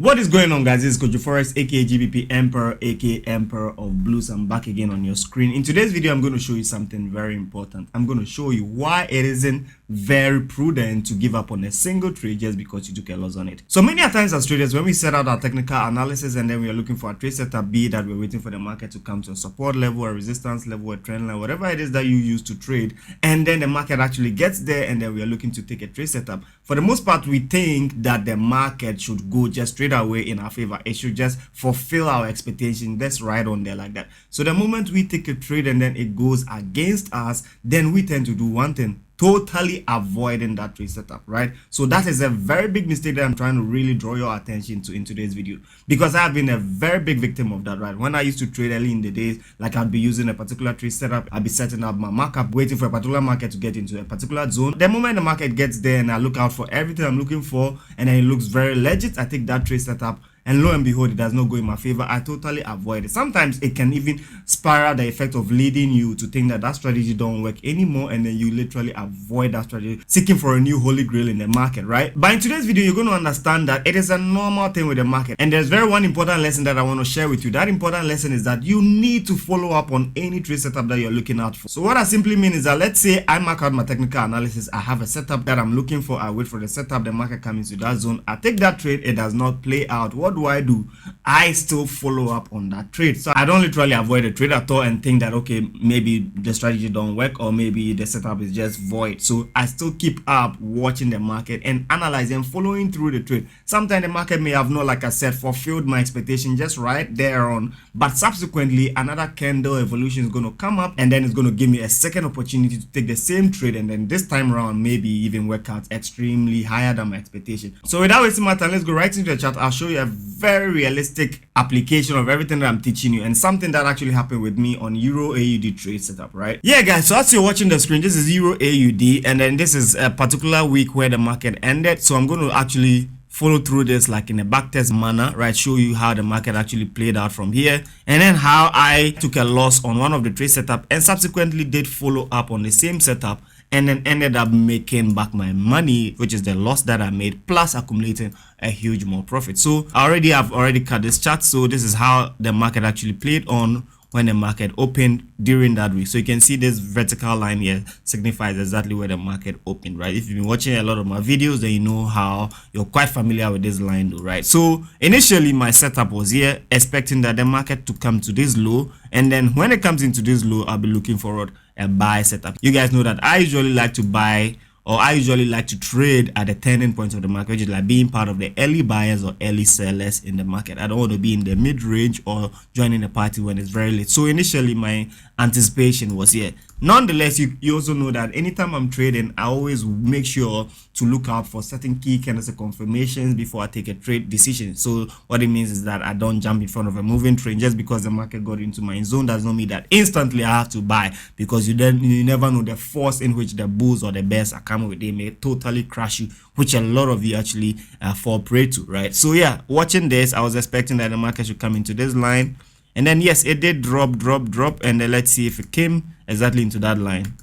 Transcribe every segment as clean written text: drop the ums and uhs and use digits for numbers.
What is going on, guys? This is KOJOFOREX, aka GBP Emperor, aka Emperor of Blues. I'm back again on your screen. In today's video, I'm going to show you something very important. I'm going to show you why it isn't very prudent to give up on a single trade just because you took a loss on it. So many times as traders, when we set out our technical analysis and then we are looking for a trade setup, be that we're waiting for the market to come to a support level, a resistance level, a trend line, whatever it is that you use to trade, and then the market actually gets there and then we are looking to take a trade setup. For the most part, we think that the market should go just straight away in our favor. It should just fulfill our expectation. That's right on there like that. So the moment we take a trade and then it goes against us, then we tend to do one thing: totally avoiding that trade setup, right? So that is a very big mistake that I'm trying to really draw your attention to in today's video, because I've been a very big victim of that, right? When I used to trade early in the days, like I'd be using a particular trade setup, I'd be setting up my markup, waiting for a particular market to get into a particular zone. The moment the market gets there and I look out for everything I'm looking for and then it looks very legit, I take that trade setup, and lo and behold, it does not go in my favor. I totally avoid it. Sometimes it can even spiral the effect of leading you to think that that strategy don't work anymore, and then you literally avoid that strategy, seeking for a new holy grail in the market, right? But in today's video, you're going to understand that it is a normal thing with the market, and there's one important lesson that I want to share with you. That important lesson is that you need to follow up on any trade setup that you're looking out for. So what I simply mean is that, let's say I mark out my technical analysis, I have a setup that I'm looking for, I wait for the setup, the market comes into that zone, I take that trade, it does not play out. What do? I still follow up on that trade. So I don't literally avoid the trade at all and think that, okay, maybe the strategy don't work or maybe the setup is just void. So I still keep up watching the market and analyzing, following through the trade. Sometimes the market may have not, like I said, fulfilled my expectation just right there on, but subsequently another candle evolution is going to come up and then it's going to give me a second opportunity to take the same trade, and then this time around maybe even work out extremely higher than my expectation. So without wasting my time, let's go right into the chart. I'll show you a very realistic application of everything that I'm teaching you, and something that actually happened with me on Euro AUD trade setup, right? Yeah, guys, so as you're watching the screen, this is Euro AUD, and then this is a particular week where the market ended. So I'm going to actually follow through this like in a backtest manner, right? Show you how the market actually played out from here, and then how I took a loss on one of the trade setup and subsequently did follow up on the same setup and then ended up making back my money, which is the loss that I made, plus accumulating a huge more profit. So I've already cut this chart. So this is how the market actually played on when the market opened during that week. So you can see this vertical line here signifies exactly where the market opened, right? If you've been watching a lot of my videos, then you know how you're quite familiar with this line though, right? So initially my setup was here, expecting that the market to come to this low, and then when it comes into this low, I'll be looking forward a buy setup. You guys know that I usually like to buy, or I usually like to trade at the turning point of the market, which is like being part of the early buyers or early sellers in the market. I don't want to be in the mid-range or joining a party when it's very late. So initially my anticipation was here. Nonetheless, you also know that anytime I'm trading, I always make sure to look out for certain key candlestick confirmations before I take a trade decision. So what it means is that I don't jump in front of a moving train. Just because the market got into my zone does not mean that instantly I have to buy, because you never know the force in which the bulls or the bears are coming with. They may totally crash you, which a lot of you actually fall prey to, right? So yeah, watching this, I was expecting that the market should come into this line, and then yes, it did drop, and then let's see if it came exactly into that line.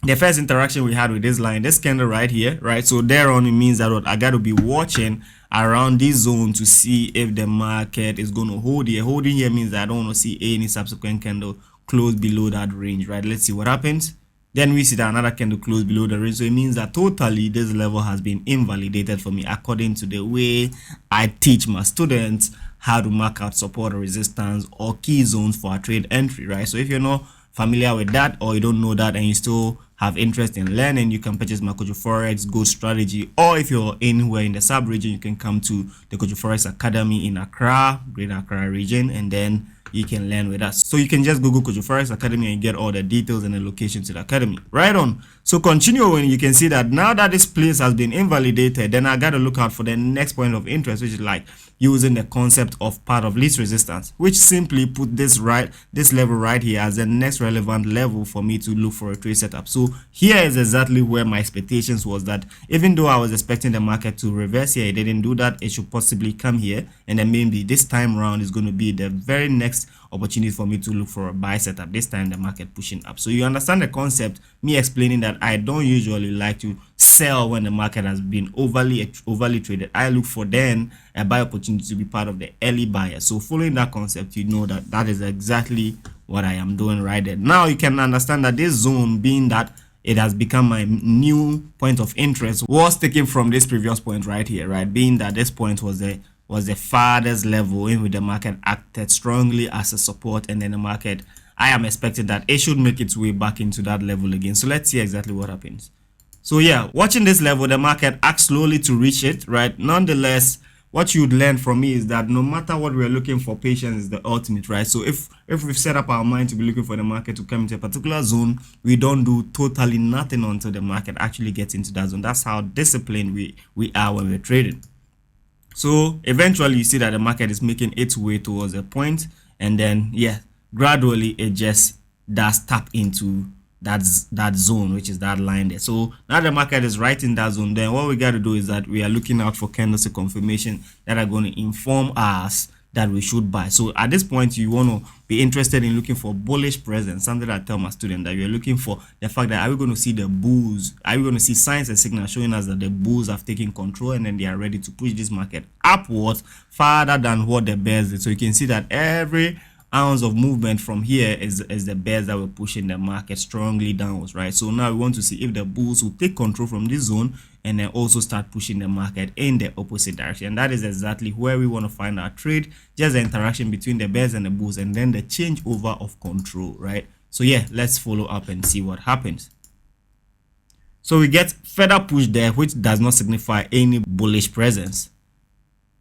The first interaction we had with this line, this candle right here, right? So there on, it means that I got to be watching around this zone to see if the market is going to hold here. Holding here means that I don't want to see any subsequent candle close below that range, right? Let's see what happens. Then we see that another candle close below the range. So it means that totally this level has been invalidated for me according to the way I teach my students how to mark out support or resistance or key zones for a trade entry, right? So if you're not familiar with that, or you don't know that and you still have interest in learning, you can purchase my KOJOFOREX Gold Strategy, or if you're anywhere in the sub-region, you can come to the KOJOFOREX Academy in Accra, Greater Accra region, and then you can learn with us. So you can just Google KOJOFOREX Academy and get all the details and the location to the academy. Right on. So continuing, you can see that now that this place has been invalidated, then I got to look out for the next point of interest, which is like using the concept of path of least resistance, which simply put this level right here as the next relevant level for me to look for a trade setup. So here is exactly where my expectations was, that even though I was expecting the market to reverse here, it didn't do that. It should possibly come here, and then maybe this time around is going to be the very next opportunity for me to look for a buy setup, this time the market pushing up. So you understand the concept, me explaining that I don't usually like to sell when the market has been overly traded. I look for then a buy opportunity to be part of the early buyer. So following that concept, you know that that is exactly what I am doing right there. Now you can understand that this zone, being that it has become my new point of interest, was taken from this previous point right here, right? Being that this point was the farthest level in which the market acted strongly as a support, and then the market, I am expecting that it should make its way back into that level again. So let's see exactly what happens. So yeah, watching this level, the market acts slowly to reach it, right? Nonetheless, what you'd learn from me is that no matter what we're looking for, patience is the ultimate, right? So if we've set up our mind to be looking for the market to come into a particular zone, we don't do totally nothing until the market actually gets into that zone. That's how disciplined we are when we're trading. So eventually you see that the market is making its way towards a point, and then yeah, gradually it just does tap into that zone, which is that line there. So now the market is right in that zone. Then what we got to do is that we are looking out for candlestick confirmation that are going to inform us that we should buy. So at this point, you want to be interested in looking for bullish presence, something that I tell my student, that you're looking for the fact that are we going to see the bulls, are we going to see signs and signals showing us that the bulls have taken control and then they are ready to push this market upwards farther than what the bears did. So you can see that every ounce of movement from here is the bears that were pushing the market strongly downwards, right? So now we want to see if the bulls will take control from this zone and then also start pushing the market in the opposite direction. And that is exactly where we want to find our trade, just the interaction between the bears and the bulls, and then the changeover of control, right? So yeah, let's follow up and see what happens. So we get further push there, which does not signify any bullish presence.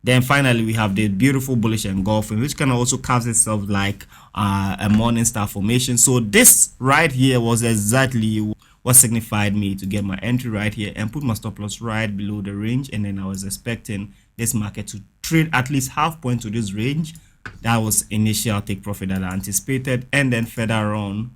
Then finally, we have the beautiful bullish engulfing, which can also carve itself like a morning star formation. So this right here was exactly what signified me to get my entry right here and put my stop loss right below the range. And then I was expecting this market to trade at least half point to this range. That was initial take profit that I anticipated. And then further on,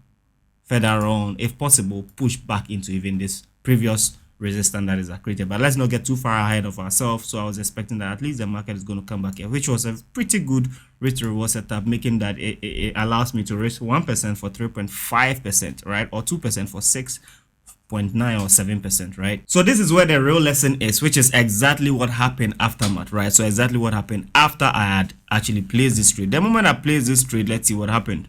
if possible, push back into even this previous resistance that is created. But let's not get too far ahead of ourselves. So I was expecting that at least the market is going to come back here, which was a pretty good risk reward setup, making that it allows me to risk 1% for 3.5%, right? Or 2% for 6.9 or 7%, right? So this is where the real lesson is, which is exactly what happened aftermath, right? So exactly what happened after I had actually placed this trade. The moment I placed this trade, let's see what happened.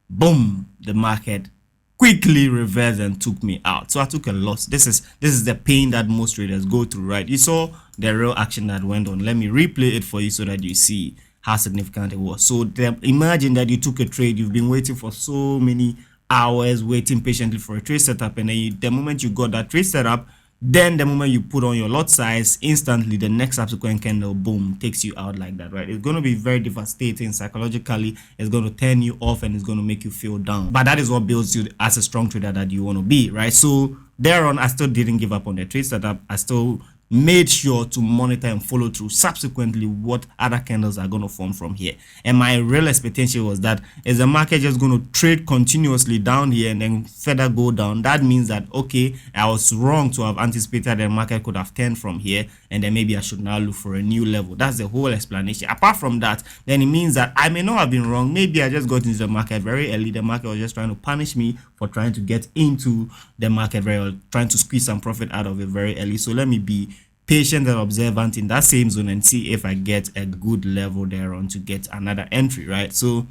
Boom, the market quickly reversed and took me out. So I took a loss. This is the pain that most traders go through, right? You saw the real action that went on. Let me replay it for you so that you see how significant it was. So imagine that you took a trade, you've been waiting for so many hours, waiting patiently for a trade setup, and then the moment you got that trade setup, then the moment you put on your lot size, instantly the next subsequent candle, boom, takes you out like that, right? It's going to be very devastating psychologically. It's going to turn you off and it's going to make you feel down. But that is what builds you as a strong trader that you want to be, right? So thereon, I still didn't give up on the trade setup. I still made sure to monitor and follow through subsequently what other candles are going to form from here. And my real expectation was that is the market just going to trade continuously down here and then further go down. That means that, okay, I was wrong to have anticipated the market could have turned from here, and then maybe I should now look for a new level. That's the whole explanation. Apart from that, then it means that I may not have been wrong. Maybe I just got into the market very early. The market was just trying to punish me for trying to get into the market very early, trying to squeeze some profit out of it very early. So let me be patient and observant in that same zone and see if I get a good level there on to get another entry, right? So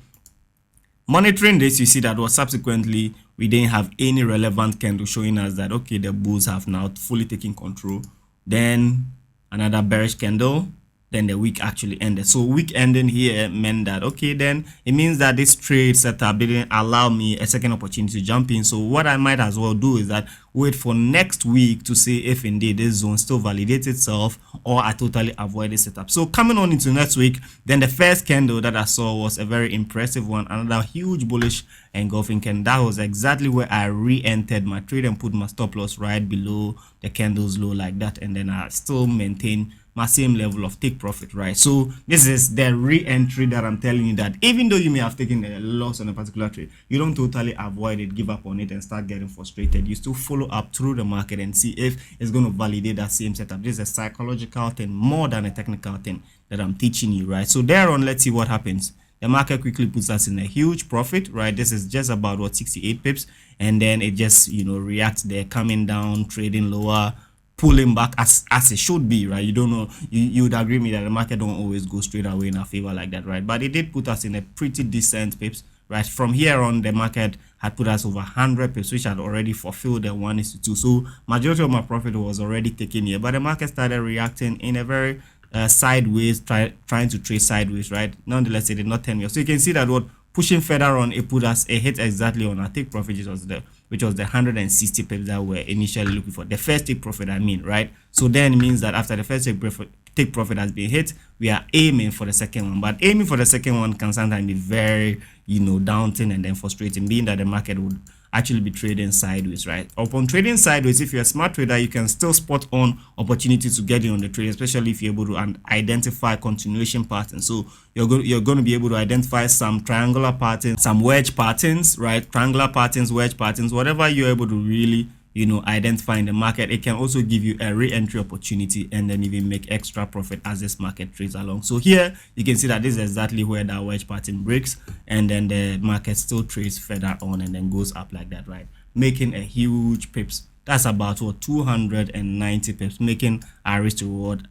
monitoring this, you see that was subsequently we didn't have any relevant candle showing us that, okay, the bulls have now fully taken control. Then another bearish candle, then the week actually ended. So week ending here meant that, okay, then it means that this trade setup didn't allow me a second opportunity to jump in. So what I might as well do is that wait for next week to see if indeed this zone still validates itself or I totally avoid this setup. So coming on into next week, then the first candle that I saw was a very impressive one, another huge bullish engulfing candle. That was exactly where I re-entered my trade and put my stop loss right below the candle's low like that, and then I still maintain my same level of take profit, right? So this is the re-entry that I'm telling you, that even though you may have taken a loss on a particular trade, you don't totally avoid it, give up on it and start getting frustrated. You still follow up through the market and see if it's going to validate that same setup. This is a psychological thing more than a technical thing that I'm teaching you, right? So thereon, let's see what happens. The market quickly puts us in a huge profit, right? This is just about what, 68 pips, and then it just, you know, reacts there, coming down, trading lower, pulling back as it should be, right? You don't know, you would agree with me that the market don't always go straight away in our favor like that, right? But it did put us in a pretty decent pips, right? From here on, the market had put us over 100 pips, which had already fulfilled the 1:2. So majority of my profit was already taken here, but the market started reacting in a very sideways, trying to trade sideways, right? Nonetheless, it did not turn me off. So you can see that what pushing further on, it put us a hit exactly on our take profit, which was the 160 pips that we're initially looking for. The first take profit, I mean, right? So then it means that after the first take profit has been hit, we are aiming for the second one. But aiming for the second one can sometimes be very, daunting and then frustrating, being that the market would actually be trading sideways, right? Upon trading sideways, if you're a smart trader, you can still spot on opportunities to get in on the trade, especially if you're able to identify continuation patterns. So you're going to be able to identify some triangular patterns, some wedge patterns, right? Triangular patterns, wedge patterns, whatever you're able to really identify in the market. It can also give you a re-entry opportunity and then even make extra profit as this market trades along. So here you can see that this is exactly where that wedge pattern breaks, and then the market still trades further on and then goes up like that, right? Making a huge pips. That's about 290 pips, making our risk to reward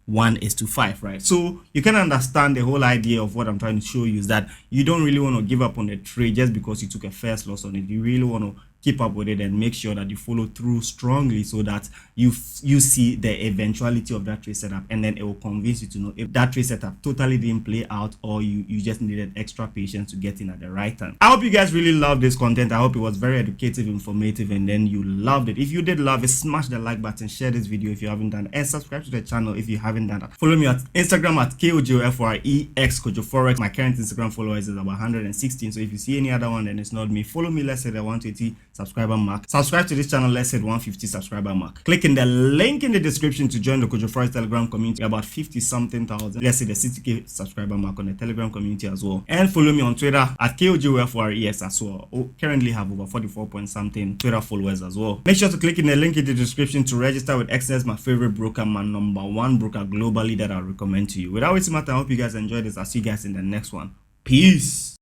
1:5, right? So you can understand the whole idea of what I'm trying to show you is that you don't really want to give up on the trade just because you took a first loss on it. You really want to keep up with it and make sure that you follow through strongly so that you see the eventuality of that trade setup, and then it will convince you to know if that trade setup totally didn't play out or you just needed extra patience to get in at the right time. I hope you guys really loved this content. I hope it was very educative, informative, and then you loved it. If you did love it, smash the like button, share this video if you haven't done it, and subscribe to the channel if you haven't done that. Follow me at Instagram at KOJOFOREX, KOJOFOREX. My current Instagram followers is about 116, so if you see any other one, then it's not me. Follow me, let's say the 120 subscriber mark. Subscribe to this channel, let's hit 150 subscriber mark. Click in the link in the description to join the KOJOFOREX Telegram community, about 50 something thousand. Let's hit the 60k subscriber mark on the Telegram community as well. And follow me on Twitter at KOJOFOREX as well. Currently have over 44 point something Twitter followers as well. Make sure to click in the link in the description to register with Excess, my favorite broker, my #1 broker globally that I recommend to you. Without wasting my time, I hope you guys enjoyed this. I'll see you guys in the next one. Peace.